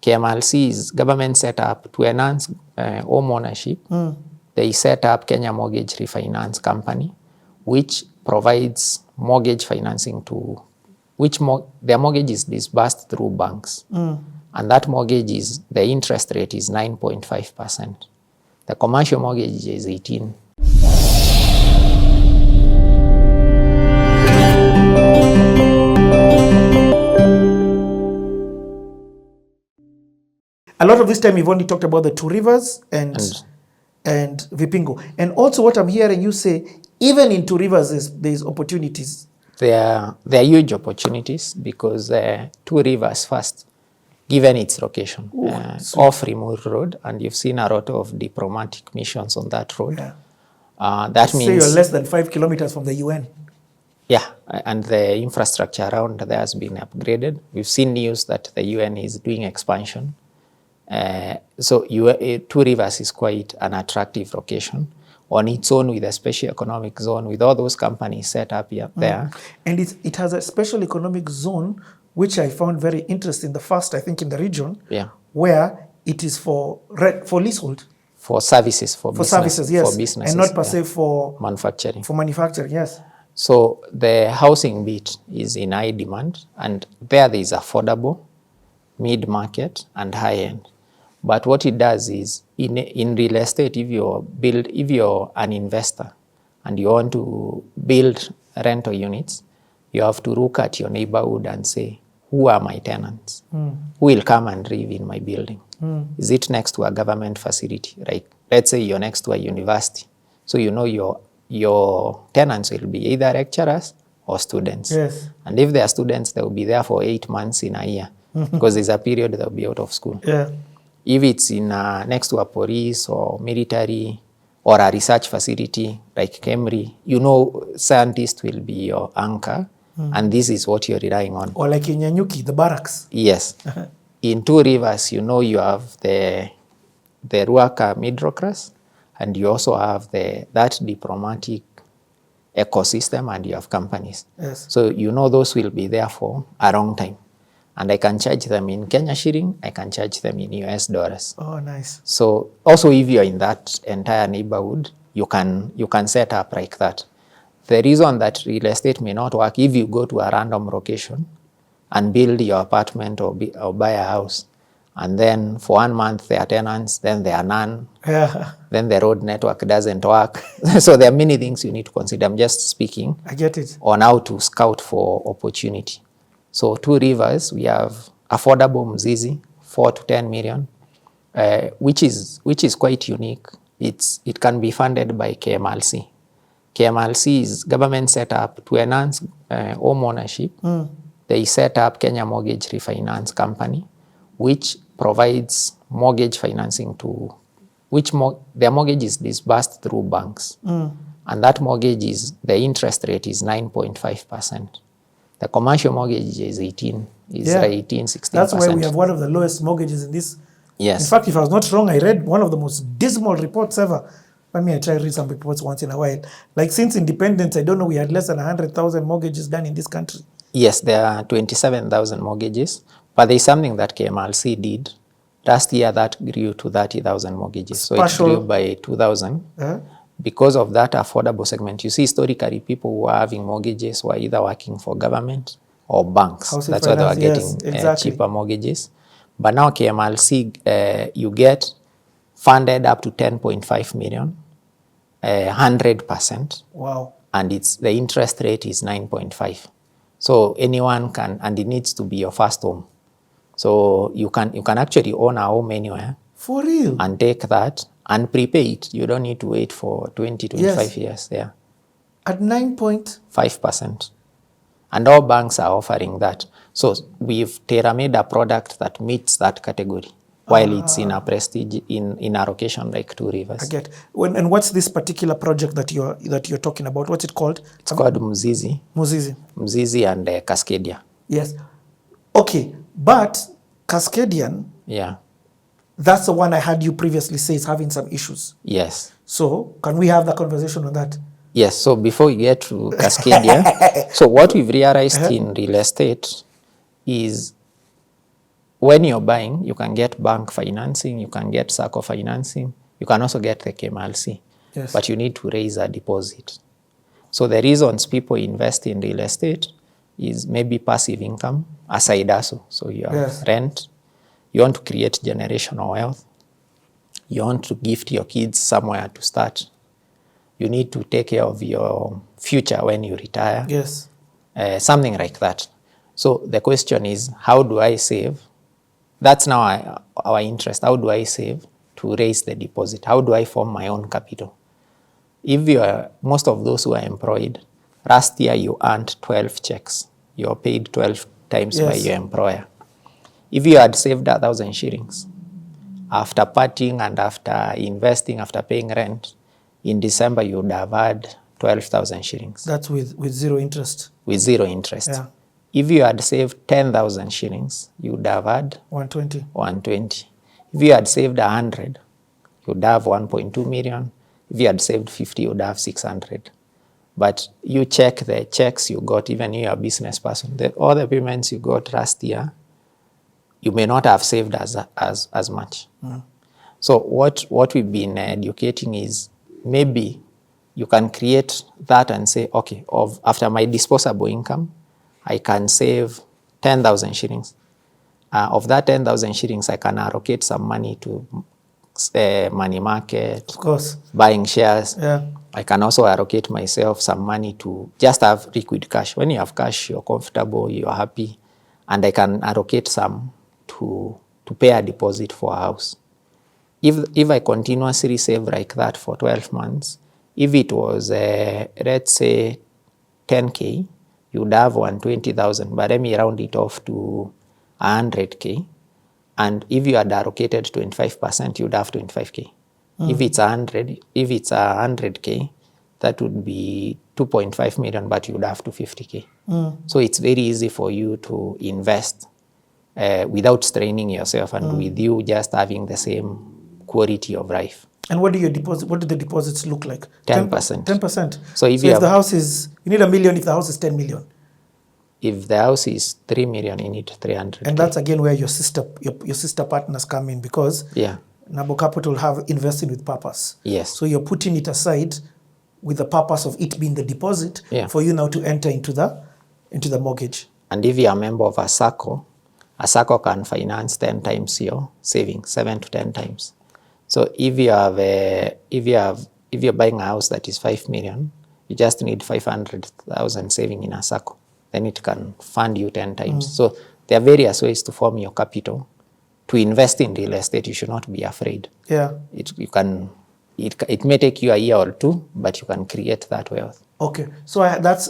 KMLC is government set up to enhance home ownership. They set up Kenya Mortgage Refinance Company, which provides mortgage financing to their mortgage is disbursed through banks. And that mortgage is, the interest rate is 9.5%. The commercial mortgage is 18%. A lot of this time, you've only talked about the two rivers and Vipingo. And also what I'm hearing you say, even in two rivers, there's opportunities. There are huge opportunities because two rivers first, given its location, off Rimuru Road, and you've seen a lot of diplomatic missions on that road. That means... So you're less than 5 kilometers from the UN. Yeah, and the infrastructure around there has been upgraded. We've seen news that the UN is doing expansion. So Two Rivers is quite an attractive location on its own, with a special economic zone, with all those companies set up there. And it has a special economic zone, which I found very interesting, the first, I think, in the region, where it is for leasehold. For services, for business, services, yes. For businesses. And not per se for manufacturing. For manufacturing, yes. So the housing bit is in high demand, and there is affordable, mid-market, and high-end. But what it does is, in real estate, if you're an investor and you want to build rental units, you have to look at your neighborhood and say, who are my tenants? Who will come and live in my building? Is it next to a government facility? Like, let's say you're next to a university. So you know your tenants will be either lecturers or students. Yes. And if they are students, they will be there for 8 months in a year because there's a period they'll be out of school. Yeah. If it's in next to a police or military or a research facility like Kemri, you know scientists will be your anchor, and this is what you're relying on. Or like in Nyanyuki, the barracks. Yes. In Two Rivers, you know you have the Ruaka middle class, and you also have that diplomatic ecosystem, and you have companies. Yes. So you know those will be there for a long time. And I can charge them in Kenya shilling, I can charge them in US dollars. Oh, nice. So also if you're in that entire neighborhood, you can set up like that. The reason that real estate may not work, if you go to a random location and build your apartment or buy a house, and then for 1 month there are tenants, then there are none, then the road network doesn't work. So there are many things you need to consider. I'm just speaking I get it. on how to scout for opportunity. So Two Rivers, we have affordable Mzizi, 4 to 10 million, which is quite unique. It can be funded by KMLC. KMLC is government set up to enhance home ownership. They set up Kenya Mortgage Refinance Company, which provides mortgage financing to their mortgage is disbursed through banks. And that mortgage is, the interest rate is 9.5%. The commercial mortgage is 16%. That's why we have one of the lowest mortgages in this. Yes. In fact, if I was not wrong, I read one of the most dismal reports ever. I try to read some reports once in a while. Like since independence, I don't know, we had less than 100,000 mortgages done in this country. Yes, there are 27,000 mortgages, but there's something that KMLC did. Last year, that grew to 30,000 mortgages. So it grew by 2,000. Because of that affordable segment, you see historically people who are having mortgages were either working for government or banks. That's why they were getting cheaper mortgages. But now KMLC, you get funded up to 10.5 million, 100%. Wow. And the interest rate is 9.5. So anyone can, and it needs to be your first home. So you can actually own a home anywhere. For real? And take that and prepay it. You don't need to wait for 20, 25 years. Yeah. At 9.5%. And all banks are offering that. So we've tailor-made a product that meets that category, while it's in a prestige, in a location like Two Rivers. I get. And what's this particular project that you're talking about? What's it called? It's called Mzizi. Mzizi and Cascadia. Yes. Okay, but Cascadian. Yeah. That's the one I had you previously say is having some issues. Yes. So can we have the conversation on that? Yes. So before we get to Cascadia, so what we've realized in real estate is when you're buying, you can get bank financing, you can get SACCO financing, you can also get the KMLC, Yes. but you need to raise a deposit. So the reasons people invest in real estate is maybe passive income, a side hustle. So you have Yes. rent, you want to create generational wealth, you want to gift your kids somewhere to start, you need to take care of your future when you retire, Yes. Something like that. So the question is, how do I save? That's now our interest. How do I save to raise the deposit? How do I form my own capital? If you are, most of those who are employed, last year you earned 12 checks. You're paid 12 times by Yes. your employer. If you had saved 1,000 shillings, after partying and after investing, after paying rent, in December you would have had 12,000 shillings. That's with zero interest. With zero interest. Yeah. If you had saved 10,000 shillings, you would have had 120. 120. If you had saved 100, you would have 1.2 million. If you had saved 50, you would have 600. But you check the checks you got, even if you're a business person, all the payments you got last year, you may not have saved as much. So what we've been educating is, maybe you can create that and say, okay, after my disposable income, I can save 10,000 shillings. Of that 10,000 shillings, I can allocate some money to money market, Of course. buying shares. Yeah. I can also allocate myself some money to just have liquid cash. When you have cash, you're comfortable, you're happy, and I can allocate some to pay a deposit for a house. If I continuously save like that for 12 months, if it was, let's say, 10K, you'd have 120,000, but let me round it off to 100K. And if you had allocated 25%, you'd have 25K. If it's 100K, that would be 2.5 million, but you'd have 250K. So it's very easy for you to invest without straining yourself and with you just having the same quality of life. And what do the deposits look like? 10%. 10%. So if the house is, you need $1 million if the house is 10 million. If the house is 3 million, you need 300. And that's again where your sister partners come in, because Nabo Capital have invested with purpose. Yes. So you're putting it aside with the purpose of it being the deposit for you now to enter into the mortgage. And if you're a member of a SACCO can finance 10 times your savings, 7 to 10 times. So if you're buying a house that is 5 million, you just need 500,000 saving in a SACCO. Then it can fund you 10 times. So there are various ways to form your capital. To invest in real estate, you should not be afraid. Yeah. It may take you a year or two, but you can create that wealth. Okay. So that's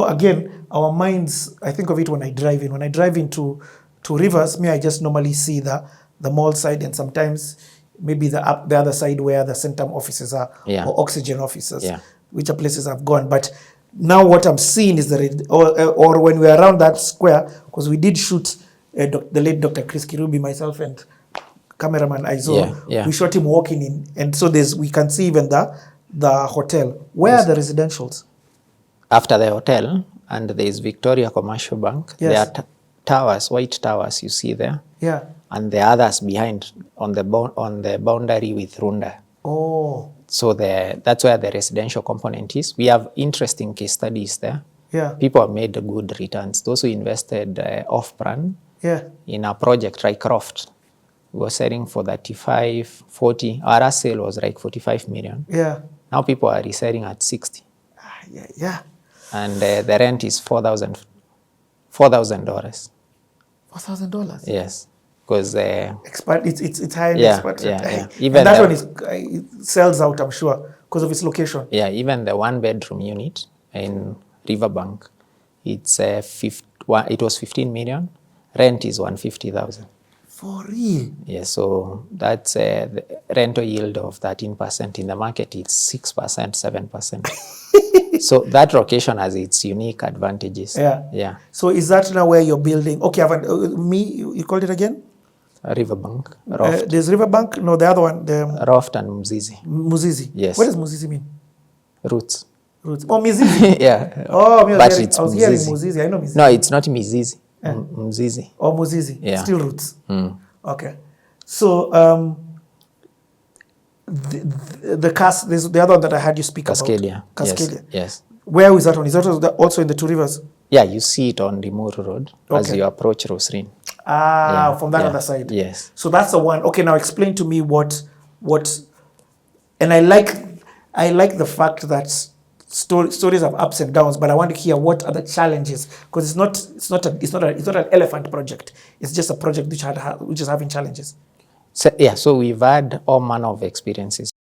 again, our minds, I think of it when I drive in. When I drive into Rivers, I just normally see the mall side, and sometimes maybe the other side where the Centum offices are, or Oxygen offices, which are places I've gone. But now what I'm seeing is or when we're around that square, because we did shoot the late Dr. Chris Kirubi, myself and cameraman Aizo, we shot him walking in, and so we can see even the hotel. Where are the residentials? After the hotel, and there's Victoria Commercial Bank. There are towers, white towers you see there. Yeah. And the others behind on the boundary with Runda. Oh. So that's where the residential component is. We have interesting case studies there. Yeah. People have made good returns. Those who invested off-brand in a project like Croft, we were selling for 35, 40. Our last sale was like 45 million. Yeah. Now people are reselling at 60. Yeah. And the rent is $4,000. $4,000? Yes. Because it's high-end expert. Even and that one it sells out, I'm sure, because of its location. Yeah, even the one-bedroom unit in Riverbank, it was 15 million. Rent is 150,000. For real? Yeah, so that's the rental yield of 13%. In the market, it's 6%, 7%. So that location has its unique advantages. Yeah. So is that now where you're building? Okay, you called it again? Riverbank. There's Riverbank? No, the other one. Roft and Muzizi. Muzizi? Yes. What does Muzizi mean? Roots. Oh, Mizizi. Yeah. Oh, but it's I was hearing Muzizi. I know Mizizi. No, it's not Mizizi. Mzizi. Or Muzizi? Yeah. Still roots. Okay. So there's the other one that I had you speak Cascadia. about. Cascadia. Yes. Where is that one? Is that also in the Two Rivers? Yeah, you see it on the Meru Road as you approach Rosrin. From that other side. Yes. So that's the one. Okay, now explain to me what, and I like the fact that stories have ups and downs, but I want to hear what are the challenges, because it's not an elephant project. It's just a project which is having challenges. So we've had all manner of experiences.